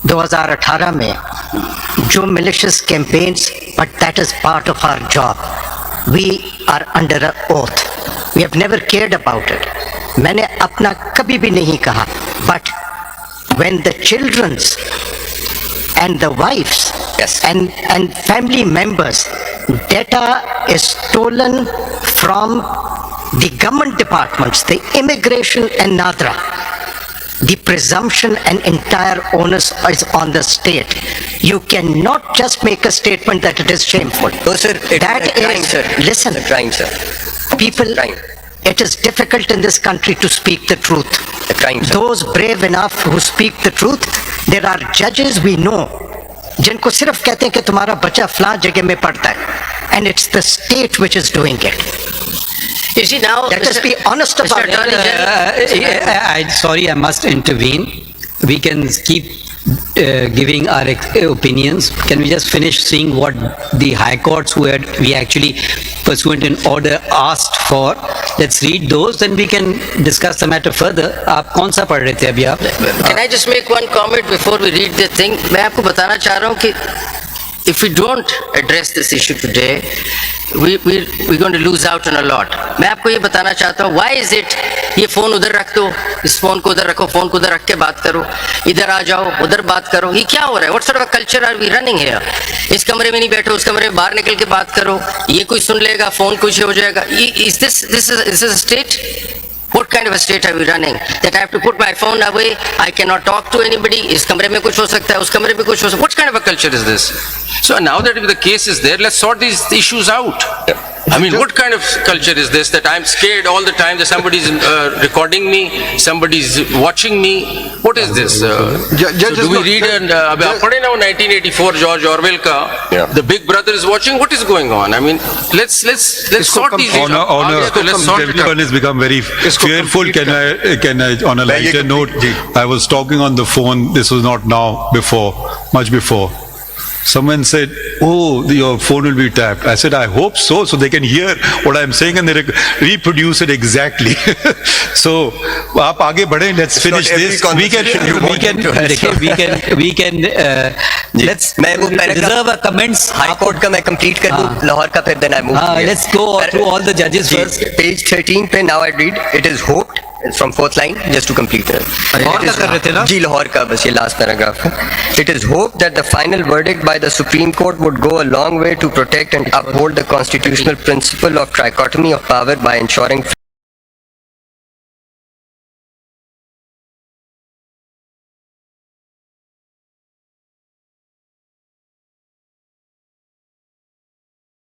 2018 में जो malicious campaigns, but that is part of our job. We are under an oath. We have never cared about it. मैंने अपना कभी भी नहीं कहा. But when the children's and the wives Yes. and family members data is stolen from the government departments, the immigration and NADRA, the presumption and entire onus is on the state. You cannot just make a statement that it is shameful. No, sir. That It's a crime, is- sir. listen. It's a crime, sir. People, Crime. it is difficult in this country to speak the truth. A crime, sir. Those brave enough who speak the truth, there are judges we know जिनको सिर्फ कहते हैं कि तुम्हारा बच्चा फलां जगह में पढ़ता है, and it's the state which is doing it. You see now, Let us be honest about Mr. Attorney it. General, Sorry, I must intervene. We can keep giving our opinions. Can we just finish seeing what the high courts we actually pursuant an order asked for? Let's read those, then we can discuss the matter further. आप कौन सा पढ़ रहे थे अभी आप? can I just make one comment before we read the thing? मैं आपको बताना चाह रहा हूँ कि if we don't address this issue today, we're going to lose out on a lot. मैं आपको ये बताना चाहता हूँ, why is it ये फोन उधर रख दो, इस फोन को उधर रखो, फोन को उधर रख के बात करो, इधर आ जाओ, उधर बात करो, ये क्या हो रहा है? What sort of a culture are we running here? इस कमरे में नहीं बैठो, उस कमरे में बाहर निकल के बात करो, ये कोई सुन लेगा, फोन कुछ हो जाएगा. Is this a state? What kind of a state are we running? That I have to put my phone away, I cannot talk to anybody, इस कमरे में कुछ हो सकता है, उस कमरे में कुछ हो सकता है. What kind of a culture is this? So now that the case is there, let's sort these issues out. I mean, what kind of culture is this that I'm scared all the time that somebody's recording me, somebody's watching me? What is this? So do we read and आप पढ़े ना वो 1984 George Orwell का The Big Brother is watching? What is going on? I mean, let's sort these issues out. Honor, Let's sort it out. everyone has become very fearful. Can I, on a lighter note, I was talking on the phone, this was not now, before, much before. Someone said, oh, your phone will be tapped. I said, I hope so they can hear what I'm saying and they reproduce it exactly. So, आप आगे बढ़ें, let's finish this. We can let's मैं वो reserve our comments. High court का मैं complete कर दूं, लाहौर का, फिर then I move. Let's go through all the judges first. Page 13 पे now I read, it is hoped, from fourth line, just to complete it. Lahore का कर रहे थे ना? जी लाहौर का, बस ये last paragraph है. It is hoped that the final verdict by the Supreme Court would go a long way to protect and uphold the constitutional principle of trichotomy of power by ensuring